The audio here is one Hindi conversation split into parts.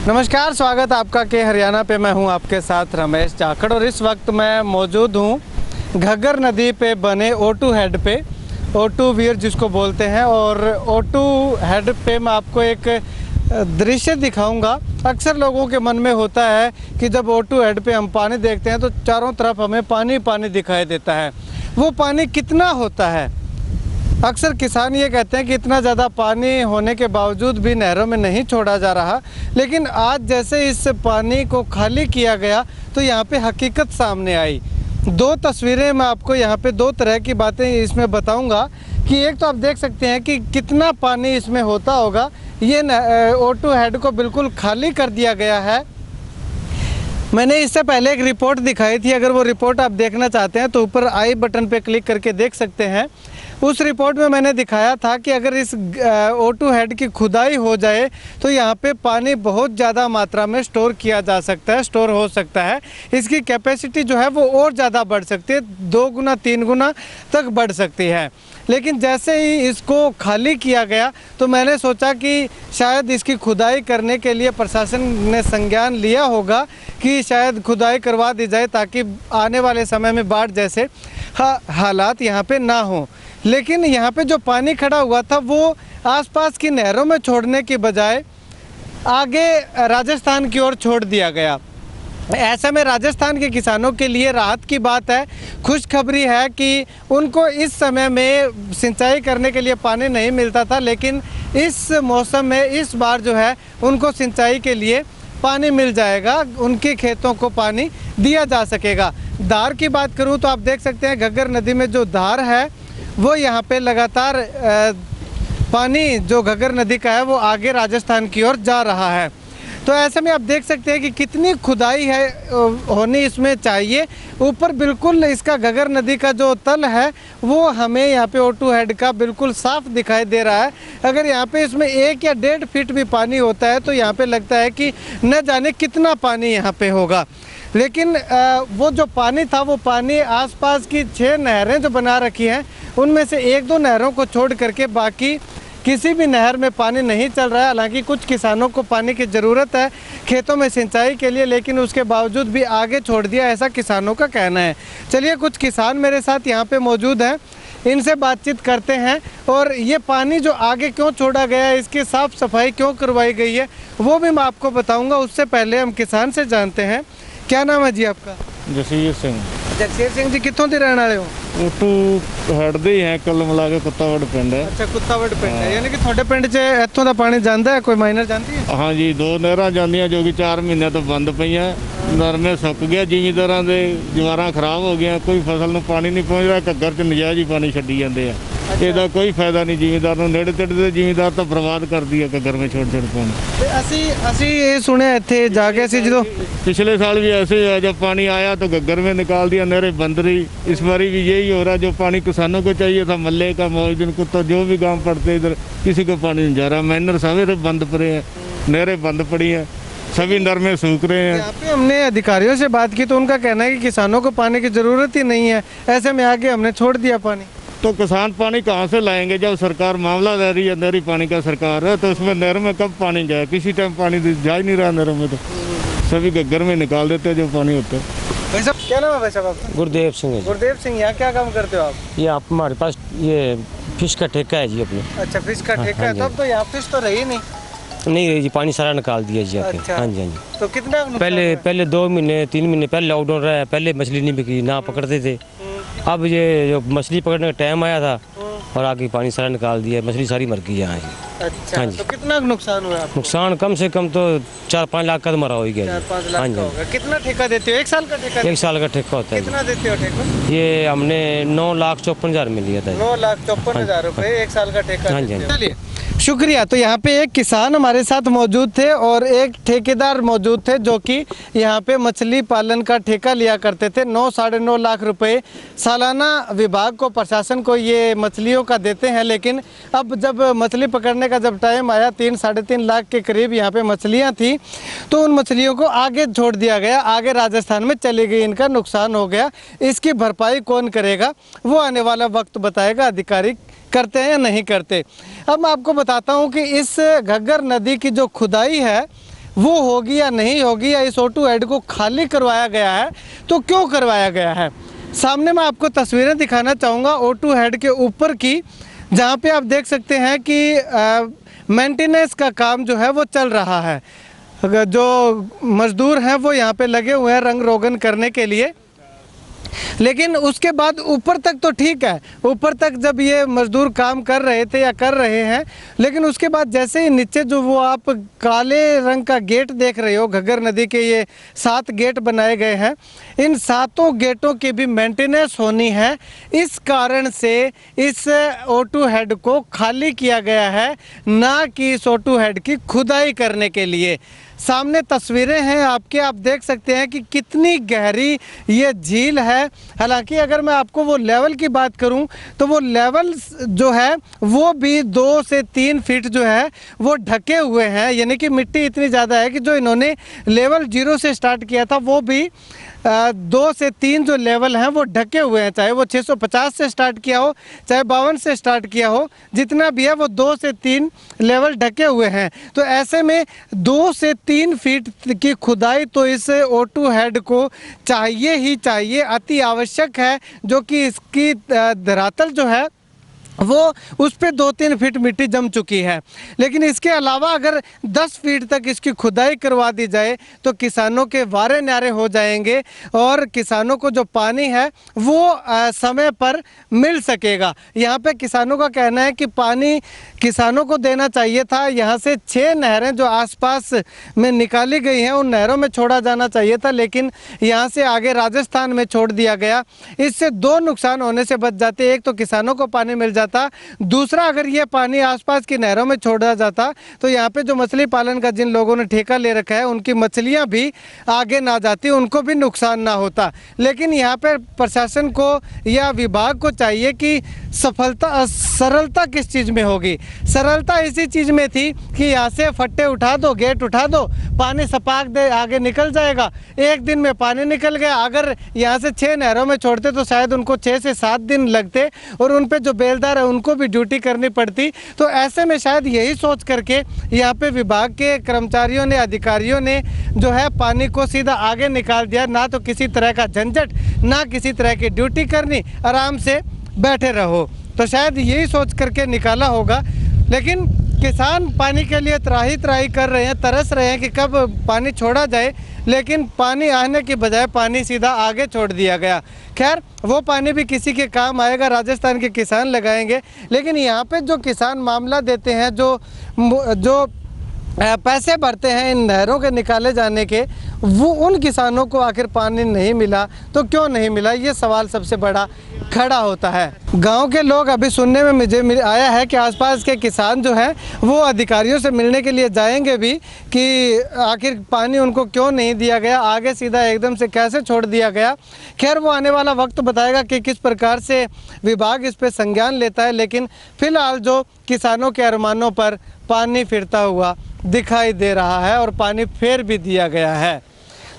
नमस्कार, स्वागत आपका के हरियाणा पे। मैं हूं आपके साथ रमेश जाखड़ और इस वक्त मैं मौजूद हूं घग्गर नदी पे बने O2 हेड पे, O2 वीर जिसको बोलते हैं। और O2 हेड पे मैं आपको एक दृश्य दिखाऊंगा। अक्सर लोगों के मन में होता है कि जब O2 हेड पे हम पानी देखते हैं तो चारों तरफ हमें पानी पानी दिखाई देता है। वो पानी कितना होता है? अक्सर किसान ये कहते हैं कि इतना ज़्यादा पानी होने के बावजूद भी नहरों में नहीं छोड़ा जा रहा, लेकिन आज जैसे इस पानी को खाली किया गया तो यहाँ पे हकीकत सामने आई। दो तस्वीरें मैं आपको यहाँ पे दो तरह की बातें इसमें बताऊंगा कि एक तो आप देख सकते हैं कि कितना पानी इसमें होता होगा। ये O2 हेड को बिल्कुल खाली कर दिया गया है। मैंने इससे पहले एक रिपोर्ट दिखाई थी, अगर वो रिपोर्ट आप देखना चाहते हैं तो ऊपर आई बटन पे क्लिक करके देख सकते हैं। उस रिपोर्ट में मैंने दिखाया था कि अगर इस O2 हेड की खुदाई हो जाए तो यहाँ पे पानी बहुत ज़्यादा मात्रा में स्टोर किया जा सकता है, स्टोर हो सकता है। इसकी कैपेसिटी जो है वो और ज़्यादा बढ़ सकती है, 2 गुना 3 गुना तक बढ़ सकती है। लेकिन जैसे ही इसको खाली किया गया तो मैंने सोचा कि शायद इसकी खुदाई करने के लिए प्रशासन ने संज्ञान लिया होगा कि शायद खुदाई करवा दी जाए ताकि आने वाले समय में बाढ़ जैसे हालात यहाँ पे ना हो। लेकिन यहाँ पे जो पानी खड़ा हुआ था वो आसपास की नहरों में छोड़ने की बजाय आगे राजस्थान की ओर छोड़ दिया गया। ऐसे में राजस्थान के किसानों के लिए राहत की बात है, खुशखबरी है कि उनको इस समय में सिंचाई करने के लिए पानी नहीं मिलता था, लेकिन इस मौसम में इस बार जो है उनको सिंचाई के लिए पानी मिल जाएगा, उनके खेतों को पानी दिया जा सकेगा। धार की बात करूं तो आप देख सकते हैं घग्गर नदी में जो धार है वो यहाँ पे लगातार पानी जो घग्गर नदी का है वो आगे राजस्थान की ओर जा रहा है। तो ऐसे में आप देख सकते हैं कि कितनी खुदाई है होनी इसमें चाहिए। ऊपर बिल्कुल इसका घग्गर नदी का जो तल है वो हमें यहाँ पे O2 हेड का बिल्कुल साफ दिखाई दे रहा है। अगर यहाँ पे इसमें 1 या 1.5 फीट भी पानी होता है तो यहाँ पे लगता है कि न जाने कितना पानी यहाँ पे होगा। लेकिन वो जो पानी था वो पानी आसपास की 6 नहरें जो बना रखी हैं उनमें से 1-2 नहरों को छोड़ करके बाकी किसी भी नहर में पानी नहीं चल रहा है। हालांकि कुछ किसानों को पानी की ज़रूरत है खेतों में सिंचाई के लिए, लेकिन उसके बावजूद भी आगे छोड़ दिया, ऐसा किसानों का कहना है। चलिए, कुछ किसान मेरे साथ यहाँ पे मौजूद हैं, इनसे बातचीत करते हैं और ये पानी जो आगे क्यों छोड़ा गया है, इसकी साफ़ सफाई क्यों करवाई गई है, वो भी मैं आपको बताऊँगा। उससे पहले हम किसान से जानते हैं। क्या नाम है जी आपका? जगसीर सिंह। जगसीर सिंह जी, कितों के रहने वाले हो? O2 हेड ਦੇ ਹੀ ਹੈ, ਕੁੱਲ ਮਿਲਾ ਕੇ ਕੁੱਤਾਵੜ ਪਿੰਡ ਹੈ। ਅੱਛਾ, ਕੁੱਤਾਵੜ ਪਿੰਡ ਹੈ, ਯਾਨੀ ਕਿ ਤੁਹਾਡੇ ਪਿੰਡ 'ਚ ਇੱਥੋਂ ਦਾ ਪਾਣੀ ਜਾਂਦਾ ਹੈ? ਕੋਈ ਮਾਈਨਰ ਜਾਂਦੀ ਹੈ? ਹਾਂਜੀ, 2 ਨਹਿਰਾਂ ਜਾਂਦੀਆਂ ਜੋ ਕਿ 4 ਮਹੀਨਿਆਂ ਤੋਂ ਬੰਦ ਪਈਆਂ। ਨਰਮੇ ਸੁੱਕ ਗਿਆ, ਜ਼ਿਮੀਂਦਾਰਾਂ ਦੇ ਜਵਾਰਾਂ ਖਰਾਬ ਹੋ ਗਈਆਂ, ਕੋਈ ਫਸਲ ਨੂੰ ਪਾਣੀ ਨਹੀਂ ਪਹੁੰਚ ਰਿਹਾ, ਘੱਗਰ 'ਚ ਨਜਾਇਜ਼ ਹੀ ਪਾਣੀ ਛੱਡੀ ਜਾਂਦੇ ਆ। ਇਹਦਾ ਕੋਈ ਫਾਇਦਾ ਨਹੀਂ ਜ਼ਿਮੀਂਦਾਰ ਨੂੰ, ਨੇੜੇ ਤੇੜੇ ਦੇ ਜ਼ਿਮੀਂਦਾਰ ਤਾਂ ਬਰਬਾਦ ਕਰਦੀ ਹੈ ਘੱਗਰ ਵਿੱਚ ਛੋੜ ਛੋੜ ਪਾਣੀ। ਤੇ ਅਸੀਂ ਇਹ ਸੁਣਿਆ ਇੱਥੇ ਜਾ ਕੇ ਅਸੀਂ ਜਦੋਂ पिछले साल भी ऐसे ही है, जब पानी आया तो घग्गर में निकाल दिया, नहरें बंद रही। इस बारी भी यही हो रहा, जो पानी किसानों को चाहिए था, मल्ले का, मोहद्दीन कुत्ता, जो भी गांव पड़ते इधर किसी को पानी नहीं जा रहा। मैनर सवेरे बंद पड़े हैं, नहरें बंद पड़ी हैं, सभी नरमे सूख रहे हैं। यहाँ पे हमने अधिकारियों से बात की तो उनका कहना है कि किसानों को पानी की ज़रूरत ही नहीं है, ऐसे में आगे हमने छोड़ दिया पानी। तो किसान पानी कहाँ से लाएंगे जब सरकार मामला ले रही है? नहरी पानी का सरकार है तो उसमें नहर में कब पानी जाए? किसी टाइम पानी जा ही नहीं रहा नहर में, तो सभी घग्गर में निकाल देते हैं जो पानी होता है। भाई साहब, क्या नाम है भाई साहब आपका? गुरदेव सिंह है जी। गुरदेव सिंह, यहाँ क्या काम करते हो आप? ये आप हमारे पास ये फिश का ठेका है जी अपने। अच्छा, फिश का ठेका है, तब तो यहाँ फिश तो रही नहीं नहीं जी, पानी सारा निकाल दिया जी आपने। अच्छा। हाँ जी, हाँ जी। तो कितना नुकसान पहले 2 महीने 3 महीने पहले लॉकडाउन रहा है, पहले मछली नहीं बिकी, ना पकड़ते थे। अब ये जो मछली पकड़ने का टाइम आया था और आगे पानी सारा निकाल दिया, मछली सारी मर गई यहाँ जी। अच्छा, हाँ जी। तो कितना नुकसान हुआ आपको? नुकसान कम से कम तो 4-5 लाख का तो मरा हो ही गया जी। 4-5 हाँ लाख का जी। होगा। कितना ठेका देते हो? 1 साल का ठेका? 1 साल का ठेका होता है कितना देते हो ठेका? जी। ये हमने 9,54,000 में लिया था। 9,54,000 रुपए 1 साल का ठेका। हाँ जी, हाँ जी। चलिए, शुक्रिया। तो यहाँ पे एक किसान हमारे साथ मौजूद थे और एक ठेकेदार मौजूद थे जो कि यहाँ पे मछली पालन का ठेका लिया करते थे। 9-9.5 लाख रुपए सालाना विभाग को, प्रशासन को ये मछलियों का देते हैं। लेकिन अब जब मछली पकड़ने का जब टाइम आया, 3-3.5 लाख के करीब यहाँ पे मछलियाँ थी, तो उन मछलियों को आगे छोड़ दिया गया, आगे राजस्थान में चली गई, इनका नुकसान हो गया। इसकी भरपाई कौन करेगा वो आने वाला वक्त बताएगा, अधिकारी करते हैं या नहीं करते। अब मैं आपको बताता हूँ कि इस घग्गर नदी की जो खुदाई है वो होगी या नहीं होगी, या इस O2 हेड को खाली करवाया गया है तो क्यों करवाया गया है। सामने मैं आपको तस्वीरें दिखाना चाहूँगा O2 हेड के ऊपर की, जहाँ पे आप देख सकते हैं कि मेंटेनेंस का काम जो है वो चल रहा है। जो मज़दूर हैं वो यहाँ पे लगे हुए हैं रंग रोगन करने के लिए। लेकिन उसके बाद ऊपर तक तो ठीक है, ऊपर तक जब ये मज़दूर काम कर रहे थे या कर रहे हैं, लेकिन उसके बाद जैसे ही नीचे जो वो आप काले रंग का गेट देख रहे हो, घग्गर नदी के ये 7 गेट बनाए गए हैं, इन 7 गेटों की भी मेंटेनेंस होनी है। इस कारण से इस O2 हेड को खाली किया गया है, ना कि इस O2 हेड की खुदाई करने के लिए। सामने तस्वीरें हैं आपके, आप देख सकते हैं कि कितनी गहरी ये झील है। हालांकि अगर मैं आपको वो लेवल की बात करूं तो वो लेवल जो है वो भी 2 से 3 फीट जो है वो ढके हुए हैं, यानी कि मिट्टी इतनी ज़्यादा है कि जो इन्होंने लेवल 0 से स्टार्ट किया था वो भी 2 से 3 जो लेवल हैं वो ढके हुए हैं। चाहे वो 650 से स्टार्ट किया हो, चाहे 52 से स्टार्ट किया हो, जितना भी है वो 2 से 3 लेवल ढके हुए हैं। तो ऐसे में 2 से 3 फीट की खुदाई तो इस O2 हेड को चाहिए ही चाहिए, अति आवश्यक है, जो कि इसकी धरातल जो है वो उस पर 2-3 फीट मिट्टी जम चुकी है। लेकिन इसके अलावा अगर 10 फीट तक इसकी खुदाई करवा दी जाए तो किसानों के वारे न्यारे हो जाएंगे और किसानों को जो पानी है वो समय पर मिल सकेगा। यहाँ पे किसानों का कहना है कि पानी किसानों को देना चाहिए था। यहाँ से 6 नहरें जो आसपास में निकाली गई हैं उन नहरों में छोड़ा जाना चाहिए था, लेकिन यहाँ से आगे राजस्थान में छोड़ दिया गया। इससे 2 नुकसान होने से बच जाते। एक तो किसानों को पानी मिल जाता, दूसरा अगर ये पानी आसपास की नहरों में छोड़ा जाता तो यहाँ पे जो मछली पालन का जिन लोगों ने ठेका ले रखा है उनकी मछलियाँ भी आगे ना जाती, उनको भी नुकसान ना होता। लेकिन यहाँ पे प्रशासन को या विभाग को चाहिए कि सरलता किस चीज़ में होगी। सरलता इसी चीज़ में थी कि यहाँ से फट्टे उठा दो, गेट उठा दो, पानी सपाक दे, आगे निकल जाएगा। एक दिन में पानी निकल गया। अगर यहाँ से 6 नहरों में छोड़ते तो शायद उनको 6 से 7 दिन लगते और उन पे जो बेलदार है उनको भी ड्यूटी करनी पड़ती। तो ऐसे में शायद यही सोच करके यहाँ पे विभाग के कर्मचारियों ने, अधिकारियों ने जो है पानी को सीधा आगे निकाल दिया। ना तो किसी तरह का झंझट, ना किसी तरह की ड्यूटी करनी, आराम से बैठे रहो। तो शायद यही सोच करके निकाला होगा। लेकिन किसान पानी के लिए त्राही त्राही कर रहे हैं, तरस रहे हैं कि कब पानी छोड़ा जाए, लेकिन पानी आने की बजाय पानी सीधा आगे छोड़ दिया गया। खैर, वो पानी भी किसी के काम आएगा, राजस्थान के किसान लगाएंगे। लेकिन यहाँ पे जो किसान मामला देते हैं, जो पैसे भरते हैं इन नहरों के निकाले जाने के, वो उन किसानों को आखिर पानी नहीं मिला तो क्यों नहीं मिला, ये सवाल सबसे बड़ा खड़ा होता है। गांव के लोग, अभी सुनने में मुझे आया है कि आसपास के किसान जो हैं वो अधिकारियों से मिलने के लिए जाएंगे भी कि आखिर पानी उनको क्यों नहीं दिया गया, आगे सीधा एकदम से कैसे छोड़ दिया गया। खैर, वो आने वाला वक्त बताएगा कि किस प्रकार से विभाग इस पर संज्ञान लेता है। लेकिन फिलहाल जो किसानों के अरमानों पर पानी फिरता हुआ दिखाई दे रहा है और पानी फिर भी दिया गया है।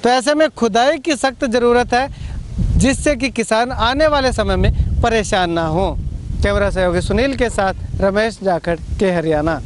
तो ऐसे में खुदाई की सख्त ज़रूरत है, जिससे कि किसान आने वाले समय में परेशान ना हो। कैमरा सहयोगी सुनील के साथ रमेश जाखड़ के हरियाणा।